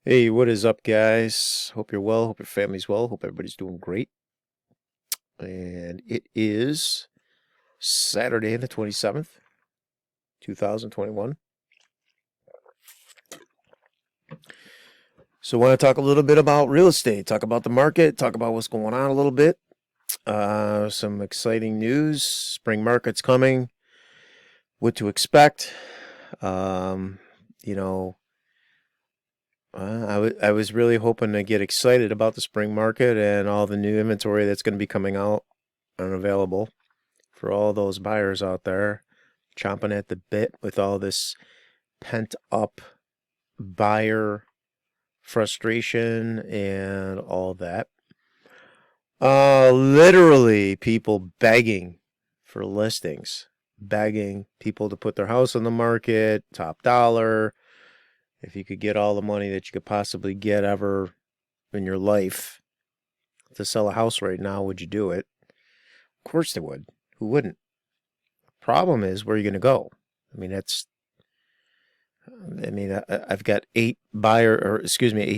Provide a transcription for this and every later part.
Hey, what is up, guys? Hope you're well. Hope your family's well. Hope everybody's doing great. And it is Saturday, the 27th, 2021. So, I want to talk a little bit about real estate, talk about the market, talk about what's going on a little bit. Some exciting news. Spring market's coming. What to expect. Um, you know, I was really hoping to get excited about the spring market and all the new inventory that's going to be coming out and available for all those buyers out there chomping at the bit with all this pent up buyer frustration and all that. Literally people begging for listings, begging people to put their house on the market, top dollar. If you could get all the money that you could possibly get ever in your life to sell a house right now, would you do it? Of course they would. Who wouldn't? Problem is, where are you going to go? I mean, I've got eight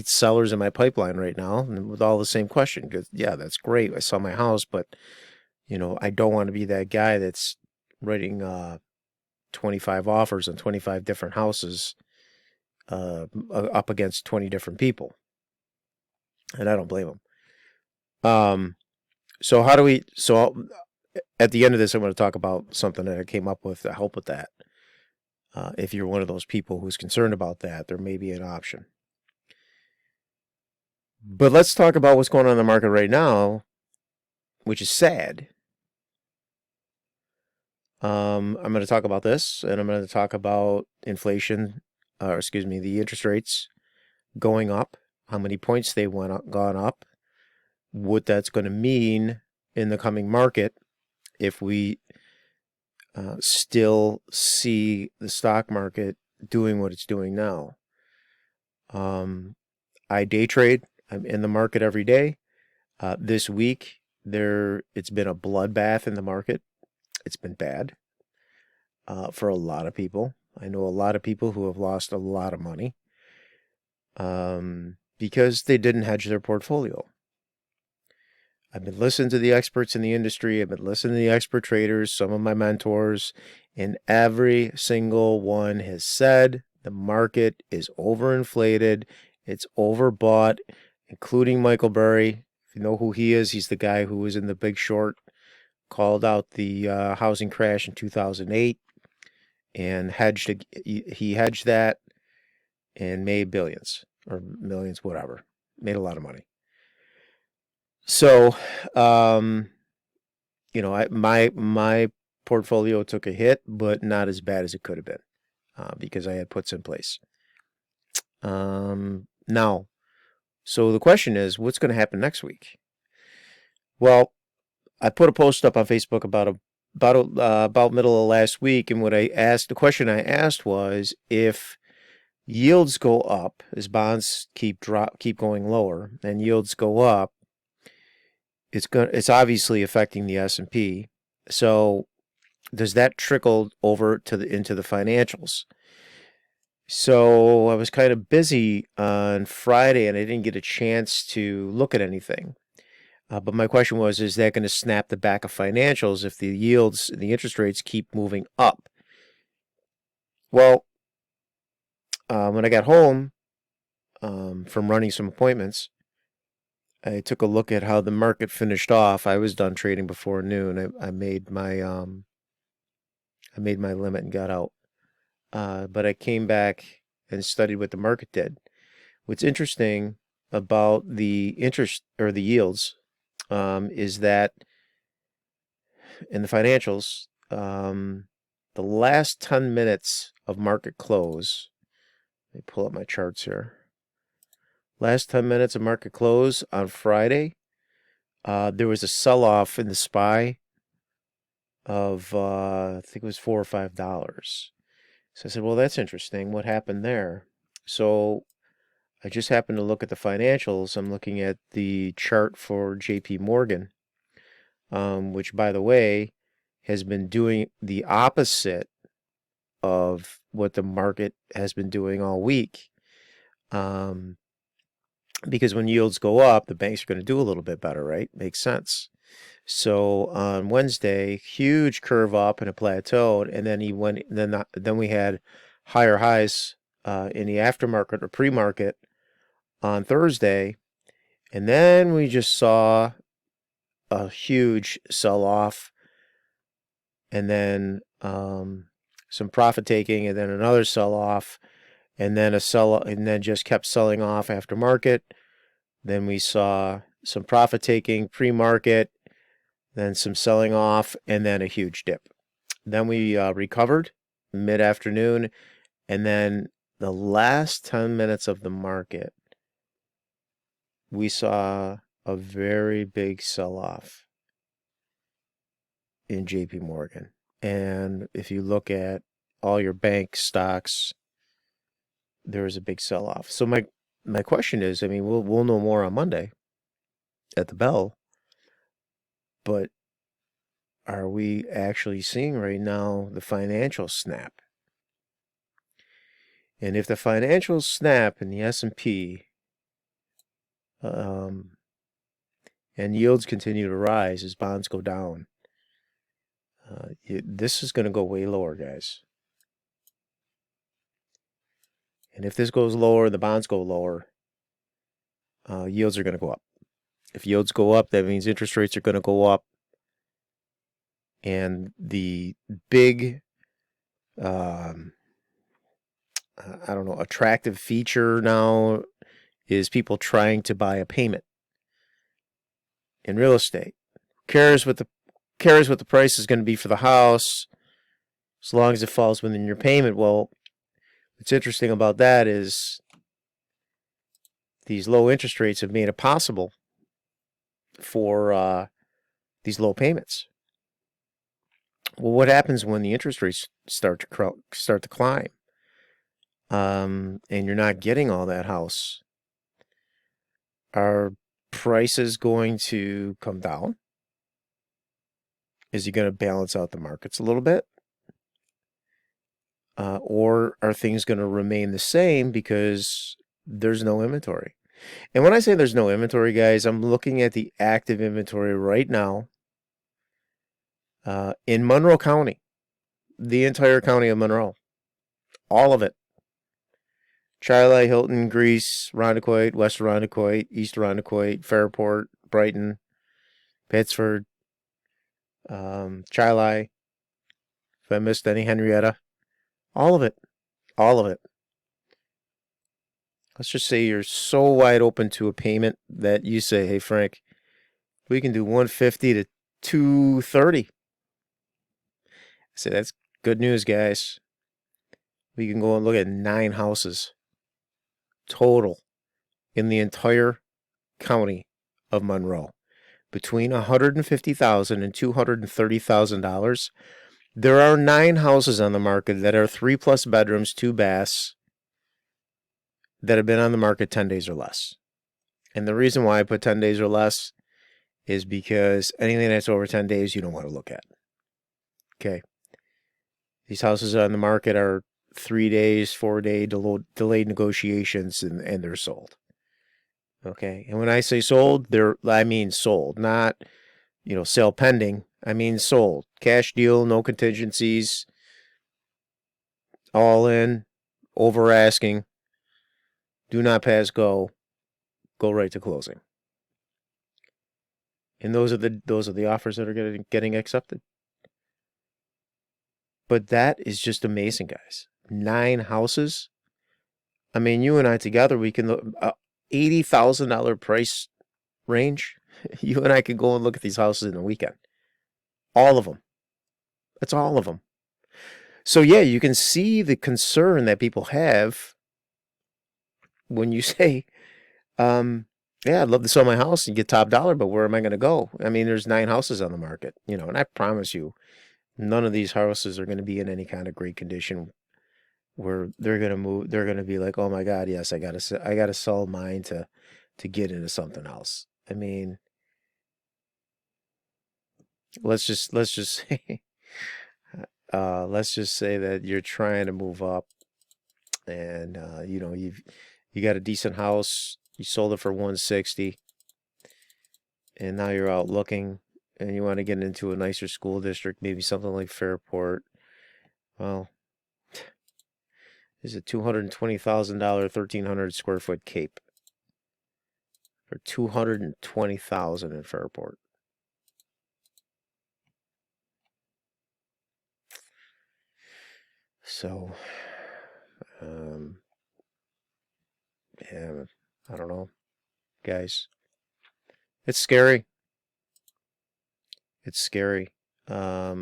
sellers in my pipeline right now, and with all the same question. Because yeah, that's great. I sell my house, but I don't want to be that guy that's writing 25 offers on 25 different houses up against 20 different people, and I don't blame them. So how do we? At the end of this, I'm going to talk about something that I came up with to help with that. If you're one of those people who's concerned about that, there may be an option. But let's talk about what's going on in the market right now, which is sad. I'm going to talk about this, and I'm going to talk about inflation, the interest rates going up, how many points they gone up, what that's going to mean in the coming market if we still see the stock market doing what it's doing now. I day trade. I'm in the market every day. This week, it's been a bloodbath in the market. It's been bad for a lot of people. I know a lot of people who have lost a lot of money because they didn't hedge their portfolio. I've been listening to the experts in the industry. I've been listening to the expert traders, some of my mentors, and every single one has said the market is overinflated. It's overbought, including Michael Burry. If you know who he is, he's the guy who was in The Big Short, called out the housing crash in 2008 and he hedged that and made billions or millions, whatever. Made a lot of money. So, my portfolio took a hit, but not as bad as it could have been because I had puts in place. Now, so the question is, what's going to happen next week? Well, I put a post up on Facebook about middle of last week, and the question I asked was if yields go up as bonds keep going lower, and yields go up, it's obviously affecting the S&P. So does that trickle over into the financials? So I was kind of busy on Friday and I didn't get a chance to look at anything. But my question was, is that going to snap the back of financials if the yields and the interest rates keep moving up? Well, when I got home from running some appointments, I took a look at how the market finished off. I was done trading before noon. I made my limit and got out. But I came back and studied what the market did. What's interesting about the interest or the yields is that in the financials, the last 10 minutes of market close, let me pull up my charts here. Last 10 minutes of market close on Friday, there was a sell-off in the SPY of, I think it was $4 or $5. So I said, well, that's interesting. What happened there? So I just happened to look at the financials. I'm looking at the chart for JP Morgan, which, by the way, has been doing the opposite of what the market has been doing all week. because when yields go up, the banks are going to do a little bit better, right? Makes sense. So on Wednesday, huge curve up and it plateaued, and then he went. Then we had higher highs in the aftermarket or pre-market on Thursday, and then we just saw a huge sell-off, and then some profit taking, and then another sell-off, and then and then just kept selling off after market. Then we saw some profit taking pre-market, then some selling off, and then a huge dip. Then we recovered mid-afternoon, and then the last 10 minutes of the market, we saw a very big sell-off in JP Morgan. And if you look at all your bank stocks, there was a big sell-off. So my question is, I mean, we'll know more on Monday at the bell, but are we actually seeing right now the financial snap? And if the financials snap in the S&P, and yields continue to rise as bonds go down, this is going to go way lower, guys. And if this goes lower, the bonds go lower, yields are going to go up. If yields go up, that means interest rates are going to go up. And the big, I don't know, attractive feature now is people trying to buy a payment in real estate. Cares what the price is going to be for the house, as long as it falls within your payment. Well, what's interesting about that is these low interest rates have made it possible for these low payments. Well, what happens when the interest rates start to climb, and you're not getting all that house? Are prices going to come down? Is he going to balance out the markets a little bit? Or are things going to remain the same because there's no inventory? And when I say there's no inventory, guys, I'm looking at the active inventory right now in Monroe County, the entire county of Monroe, all of it. Charlotte, Hilton, Greece, Rondequoit, West Rondequoit, East Rondequoit, Fairport, Brighton, Pittsford, Charlotte, if I missed any, Henrietta, all of it, all of it. Let's just say you're so wide open to a payment that you say, hey, Frank, we can do 150 to 230. I say, that's good news, guys. We can go and look at 9 houses total in the entire county of Monroe. Between $150,000 and $230,000, there are 9 houses on the market that are 3+ bedrooms, 2 baths, that have been on the market 10 days or less. And the reason why I put 10 days or less is because anything that's over 10 days, you don't want to look at. Okay. These houses on the market are 3 days, 4-day delayed negotiations, and they're sold. Okay. And when I say sold, I mean sold, not, sale pending. I mean sold. Cash deal, no contingencies, all in, over asking. Do not pass go. Go right to closing. And those are the offers that are getting accepted. But that is just amazing, guys. 9 houses. I mean, you and I together, we can look $80,000 price range. You and I could go and look at these houses in the weekend. All of them. That's all of them. So yeah, you can see the concern that people have when you say, yeah, I'd love to sell my house and get top dollar, but where am I going to go? I mean, there's 9 houses on the market, and I promise you, none of these houses are going to be in any kind of great condition where they're going to move. They're going to be like, oh my God, yes, I got to sell mine to get into something else. I mean, let's just say, let's just say that you're trying to move up, and you got a decent house You sold it for 160, and now you're out looking, and you want to get into a nicer school district, maybe something like Fairport. Well, is a $220,000, 1,300 square foot Cape for $220,000 in Fairport. So, yeah, I don't know, guys. It's scary. It's scary. I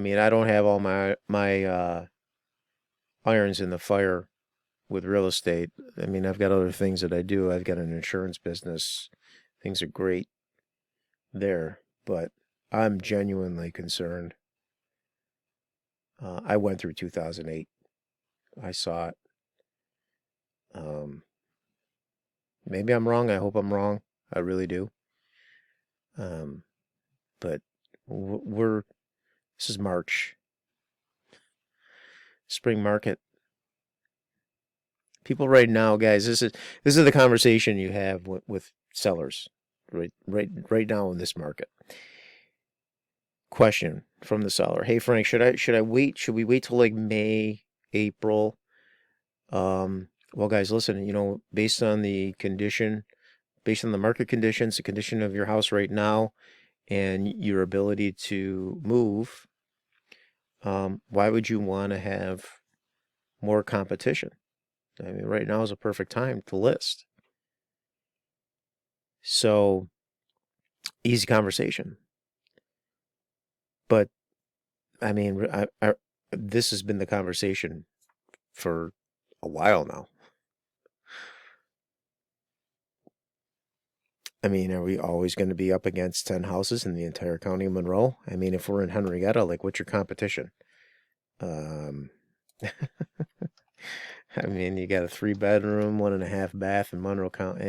mean, I don't have all my irons in the fire with real estate. I mean, I've got other things that I do. I've got an insurance business. Things are great there, but I'm genuinely concerned. I went through 2008. I saw it. Maybe I'm wrong. I hope I'm wrong. I really do. But this is March. Spring market. People right now, guys, this is the conversation you have with sellers right now in this market. Question from the seller: Hey Frank, should I wait? Should we wait till like May, April? Well, guys, listen. Based on the market conditions, the condition of your house right now, and your ability to move, why would you want to have more competition? I mean, right now is a perfect time to list. So, easy conversation. But, I mean, this has been the conversation for a while now. I mean, are we always going to be up against 10 houses in the entire county of Monroe? I mean, if we're in Henrietta, like, what's your competition? I mean, you got a 3-bedroom, 1.5 bath in Monroe County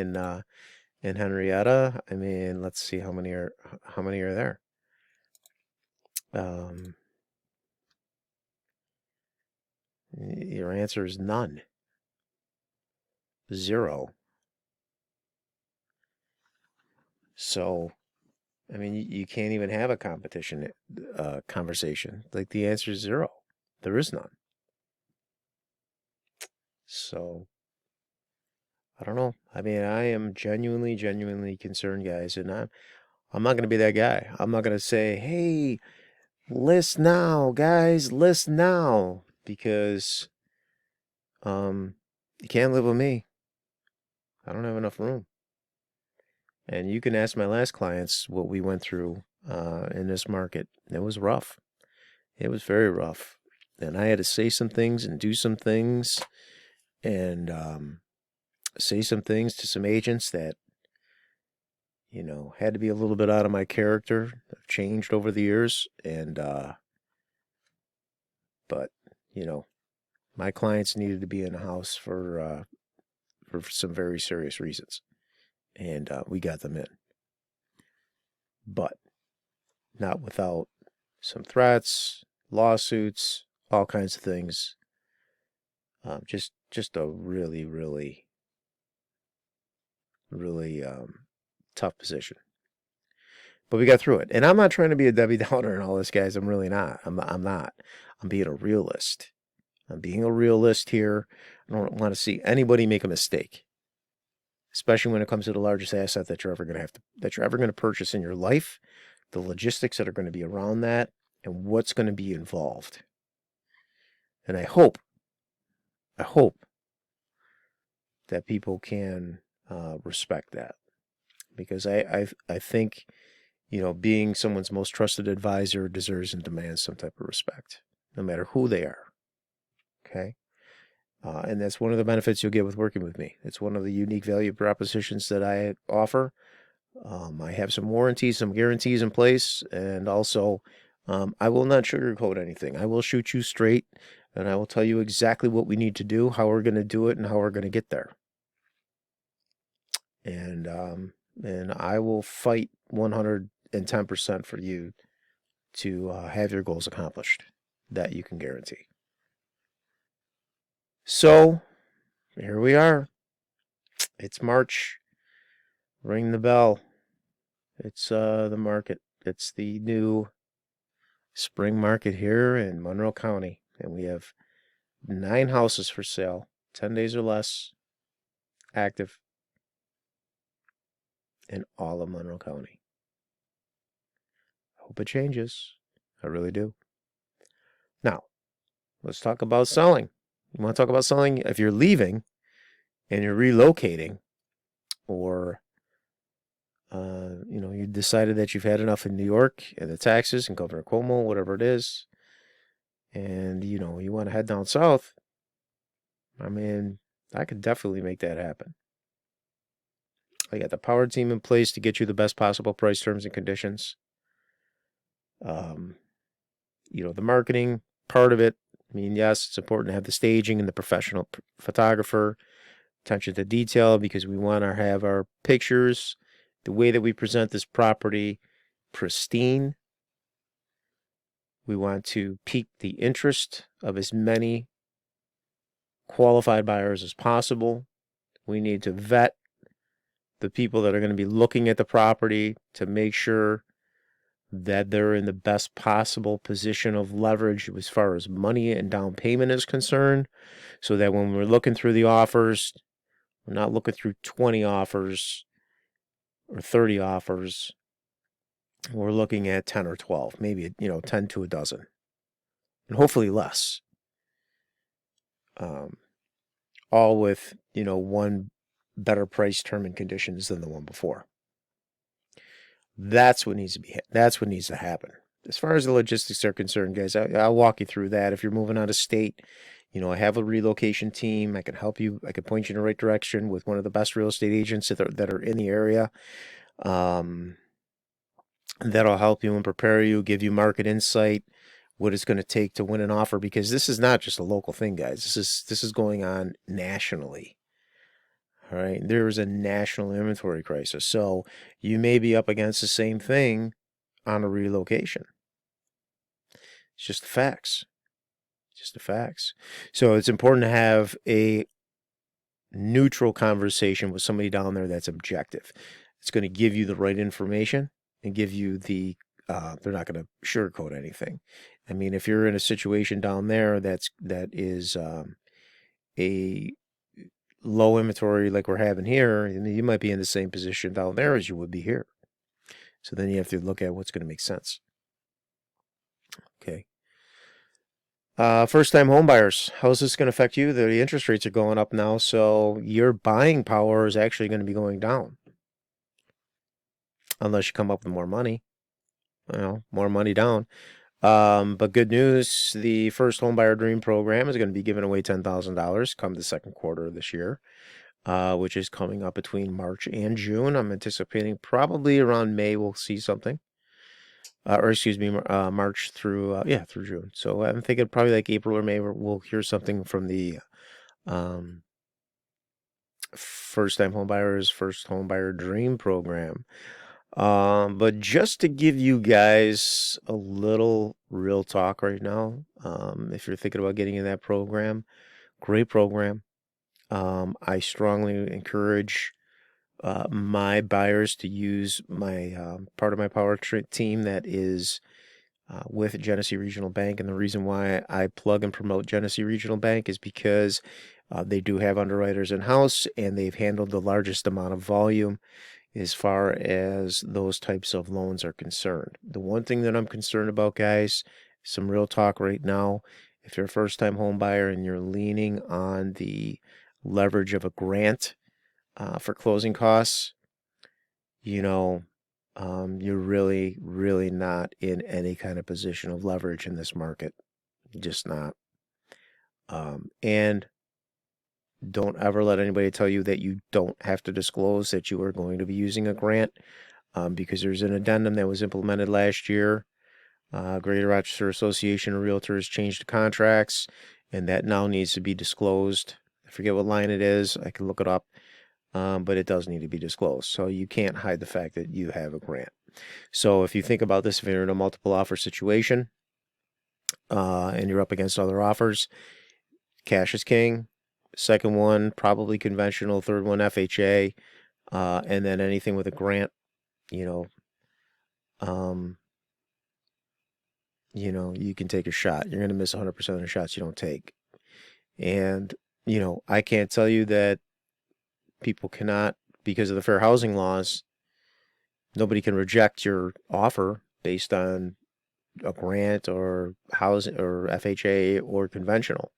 in Henrietta. I mean, let's see how many are there. Your answer is none. 0. So, I mean, you can't even have a conversation. Like, the answer is 0. There is none. So, I don't know. I mean, I am genuinely concerned, guys, and I'm not going to be that guy. I'm not going to say, "Hey, list now, guys, list now," because you can't live with me. I don't have enough room. And you can ask my last clients what we went through in this market. It was rough. It was very rough. And I had to say some things and do some things and say some things to some agents that, had to be a little bit out of my character. I've changed over the years. And, but, my clients needed to be in the house for some very serious reasons. And we got them in. But not without some threats, lawsuits, all kinds of things. Just a really, really, really tough position. But we got through it. And I'm not trying to be a Debbie Downer and all this, guys. I'm really not. I'm not. I'm being a realist. I'm being a realist here. I don't want to see anybody make a mistake, especially when it comes to the largest asset that you're ever going to purchase in your life, the logistics that are going to be around that, and what's going to be involved. And I hope that people can respect that, because I think, being someone's most trusted advisor deserves and demands some type of respect, no matter who they are. Okay. And that's one of the benefits you'll get with working with me. It's one of the unique value propositions that I offer. I have some warranties, some guarantees in place, and also I will not sugarcoat anything. I will shoot you straight, and I will tell you exactly what we need to do, how we're going to do it, and how we're going to get there. And I will fight 110% for you to have your goals accomplished. That you can guarantee. So, here we are. It's March. Ring the bell. It's the market. It's the new spring market here in Monroe County. And we have 9 houses for sale, 10 days or less, active in all of Monroe County. I hope it changes. I really do. Now, let's talk about selling. You want to talk about selling? If you're leaving and you're relocating, or you decided that you've had enough in New York and the taxes and Governor Cuomo, whatever it is, and you want to head down south, I mean, I could definitely make that happen. I got the power team in place to get you the best possible price, terms, and conditions. The marketing part of it. I mean, yes, it's important to have the staging and the professional photographer, attention to detail, because we want to have our pictures, the way that we present this property, pristine. We want to pique the interest of as many qualified buyers as possible. We need to vet the people that are going to be looking at the property to make sure that they're in the best possible position of leverage as far as money and down payment is concerned, so that when we're looking through the offers, we're not looking through 20 offers or 30 offers. We're looking at 10 or 12, maybe 10 to a dozen, and hopefully less. All with one better price, term, and conditions than the one before. That's what needs to happen. As far as the logistics are concerned, guys, I'll walk you through that. If you're moving out of state, I have a relocation team. I can help you. I can point you in the right direction with one of the best real estate agents that are in the area. That'll help you and prepare you, give you market insight, what it's going to take to win an offer, because this is not just a local thing, guys. This is going on nationally. All right, there's a national inventory crisis, so you may be up against the same thing on a relocation. It's just the facts. Just the facts. So it's important to have a neutral conversation with somebody down there that's objective. It's going to give you the right information and give you they're not going to sugarcoat anything. I mean, if you're in a situation down there that is a low inventory like we're having here, you might be in the same position down there as you would be here. So then you have to look at what's going to make sense. Okay. First-time home buyers. How is this going to affect you? The interest rates are going up now, so your buying power is actually going to be going down. Unless you come up with more money. More money down. But good news, the First Home Buyer Dream Program is going to be giving away $10,000 come the second quarter of this year, which is coming up between March and June. I'm anticipating probably around May we'll see something. March through June. So I'm thinking probably like April or May we'll hear something from the First Home Buyer Dream Program. But just to give you guys a little real talk right now, if you're thinking about getting in that program, great program. I strongly encourage my buyers to use my part of my power team that is with Genesee Regional Bank. And the reason why I plug and promote Genesee Regional Bank is because they do have underwriters in-house, and they've handled the largest amount of volume as far as those types of loans are concerned. The one thing that I'm concerned about, guys, some real talk right now, if you're a first-time home buyer and you're leaning on the leverage of a grant for closing costs, you're really, really not in any kind of position of leverage in this market. Just not. And don't ever let anybody tell you that you don't have to disclose that you are going to be using a grant, because there's an addendum that was implemented last year. Greater Rochester Association of Realtors changed the contracts, and that now needs to be disclosed. I forget what line it is. I can look it up, but it does need to be disclosed. So you can't hide the fact that you have a grant. So if you think about this, if you're in a multiple offer situation and you're up against other offers, cash is king. Second one, probably conventional. Third one, FHA. And then anything with a grant, you know, um, you can take a shot. You're going to miss 100% of the shots you don't take. And, I can't tell you that people cannot, because of the fair housing laws, nobody can reject your offer based on a grant or housing or FHA or conventional.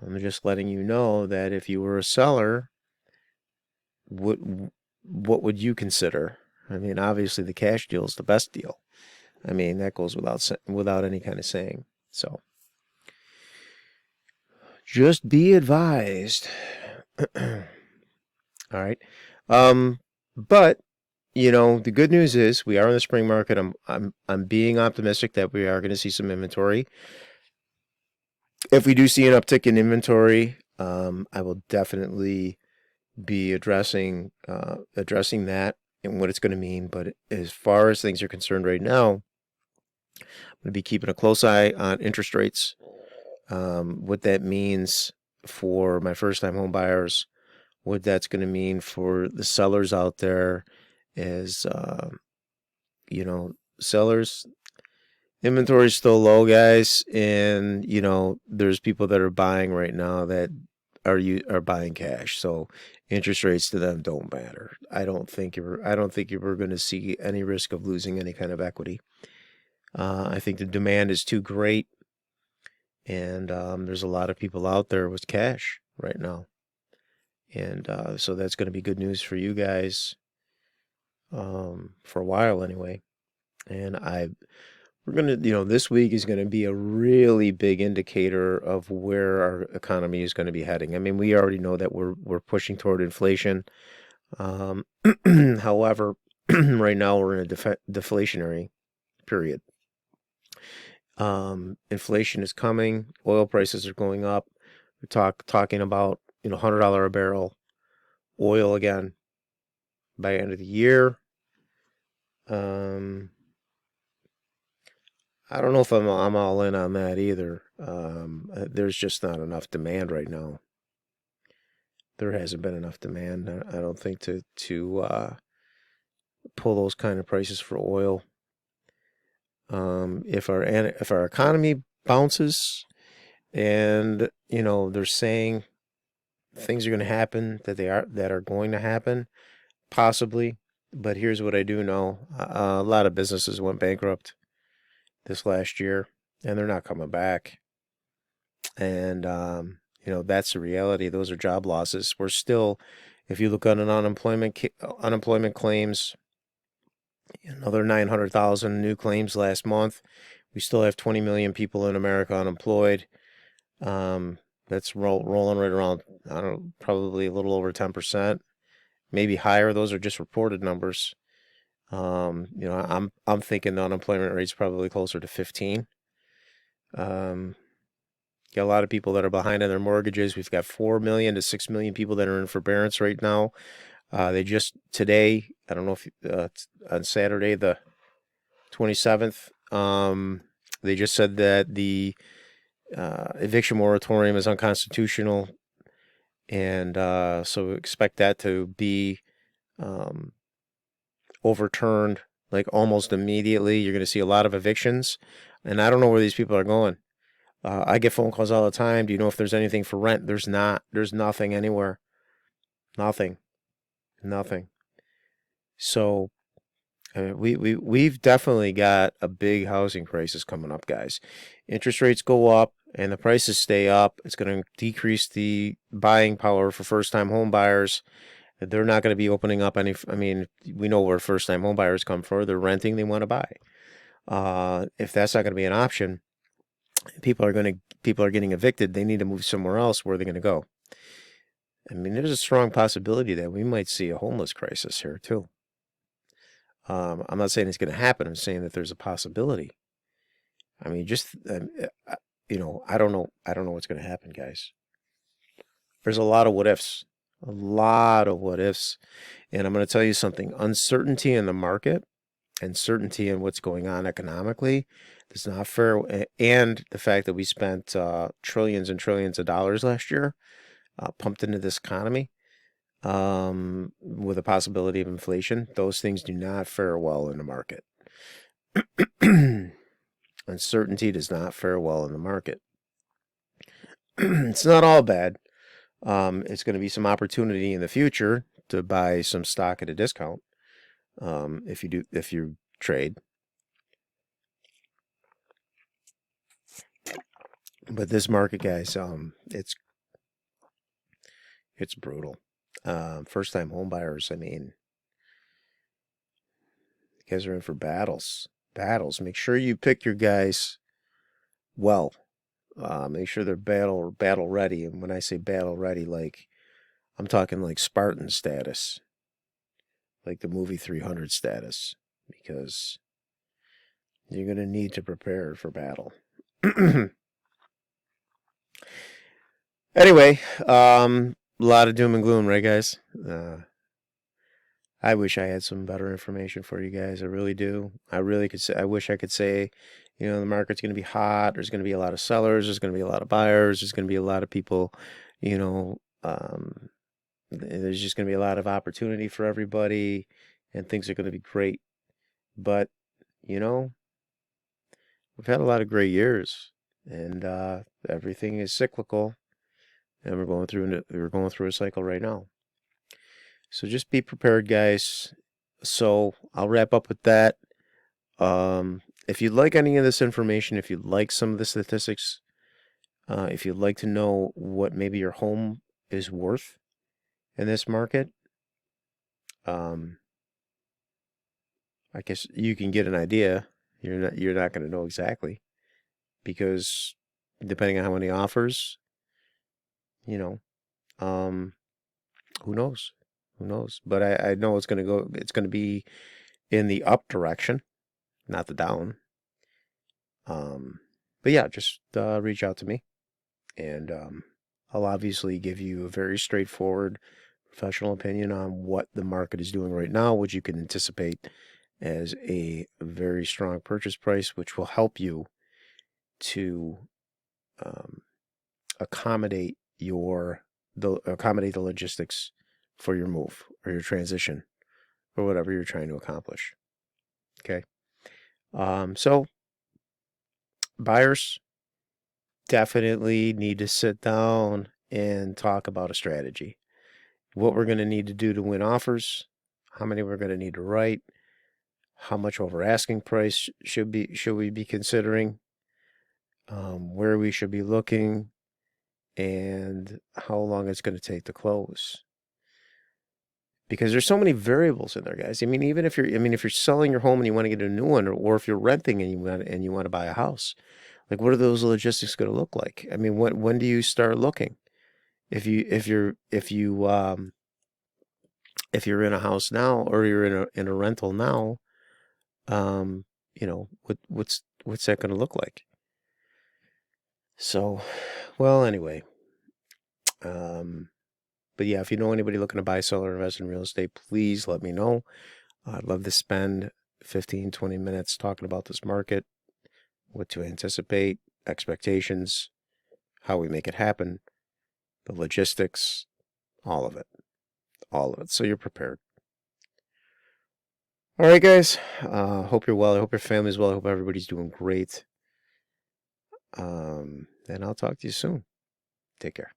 I'm just letting you know that if you were a seller, what what would you consider? I mean, obviously the cash deal is the best deal. I mean, that goes without any kind of saying. So, just be advised. All right. But the good news is we are in the spring market. I'm being optimistic that we are going to see some inventory. If we do see an uptick in inventory, I will definitely be addressing that and what it's going to mean. But as far as things are concerned right now, I'm going to be keeping a close eye on interest rates. What that means for my first-time home buyers, what that's going to mean for the sellers out there is, sellers, inventory is still low, guys, and there's people that are buying right now that are buying cash. So interest rates to them don't matter. I don't think you're going to see any risk of losing any kind of equity. I think the demand is too great, and there's a lot of people out there with cash right now, and so that's going to be good news for you guys for a while anyway. And we're going to, this week is going to be a really big indicator of where our economy is going to be heading. I mean, we already know that we're pushing toward inflation. However, right now we're in a deflationary period. Inflation is coming. Oil prices are going up. We're talking about $100 a barrel oil again by the end of the year. I don't know if I'm all in on that either. There's just not enough demand right now. There hasn't been enough demand, I don't think, to pull those kind of prices for oil. If our economy bounces, and they're saying things are going to happen that are going to happen, possibly. But here's what I do know: a lot of businesses went bankrupt this last year, and they're not coming back. And that's the reality. Those are job losses. We're still, if you look at an unemployment claims, another 900,000 new claims last month. We still have 20 million people in America unemployed. That's rolling right around, I don't know, probably a little over 10%, maybe higher. Those are just reported numbers. I'm thinking the unemployment rate's probably closer to 15. Got a lot of people that are behind on their mortgages. We've got 4 million to 6 million people that are in forbearance right now. They just today, I don't know if on Saturday the 27th, they just said that the eviction moratorium is unconstitutional, and so expect that to be overturned like almost immediately. You're going to see a lot of evictions, and I don't know where these people are going. I get phone calls all the time. Do you know if there's anything for rent? There's not. There's nothing anywhere. Nothing. So we've definitely got a big housing crisis coming up, guys. Interest rates go up and the prices stay up. It's going to decrease the buying power for first-time home buyers. They're not going to be opening up any. I mean, we know where first-time home buyers come from. They're renting. They want to buy. If that's not going to be an option, people are getting evicted. They need to move somewhere else. Where are they going to go? I mean, there's a strong possibility that we might see a homeless crisis here too. I'm not saying it's going to happen. I'm saying that there's a possibility. I mean, I don't know what's going to happen, guys. There's a lot of what ifs, and I'm going to tell you something. Uncertainty in the market and certainty in what's going on economically is not fair. And the fact that we spent trillions and trillions of dollars last year, pumped into this economy, with a possibility of inflation, those things do not fare well in the market. Uncertainty does not fare well in the market. It's not all bad. It's going to be some opportunity in the future to buy some stock at a discount, if you trade. But this market, guys, it's brutal. First time home buyers, I mean, you guys are in for battles. Battles. Make sure you pick your guys well. Make sure they're battle ready. And when I say battle ready, like I'm talking like Spartan status, like the movie 300 status, because you're gonna need to prepare for battle. Anyway, a lot of doom and gloom, right, guys? I wish I had some better information for you guys. I really do. I really could say. I wish I could say, the market's going to be hot. There's going to be a lot of sellers. There's going to be a lot of buyers. There's going to be a lot of people. There's just going to be a lot of opportunity for everybody, and things are going to be great. But we've had a lot of great years, and everything is cyclical, and we're going through a cycle right now. So just be prepared, guys. So I'll wrap up with that. If you'd like any of this information, if you'd like some of the statistics, if you'd like to know what maybe your home is worth in this market, I guess you can get an idea. You're not going to know exactly, because depending on how many offers, who knows? Who knows? But I know it's going to be in the up direction, not the down. But yeah, just reach out to me, and I'll obviously give you a very straightforward, professional opinion on what the market is doing right now, which you can anticipate as a very strong purchase price, which will help you to accommodate the logistics for your move or your transition or whatever you're trying to accomplish. Okay. So buyers definitely need to sit down and talk about a strategy. What we're going to need to do to win offers, how many we're going to need to write, how much over asking price should we be considering, where we should be looking, and how long it's going to take to close. Because there's so many variables in there, guys. I mean, if you're selling your home and you want to get a new one, or if you're renting and you want to buy a house, like what are those logistics going to look like? I mean, when do you start looking? If you're in a house now, or you're in a rental now, what's that going to look like? So, well, anyway, but yeah, if you know anybody looking to buy, sell, or invest in real estate, please let me know. I'd love to spend 15, 20 minutes talking about this market, what to anticipate, expectations, how we make it happen, the logistics, all of it. All of it. So you're prepared. All right, guys. Hope you're well. I hope your family's well. I hope everybody's doing great. And I'll talk to you soon. Take care.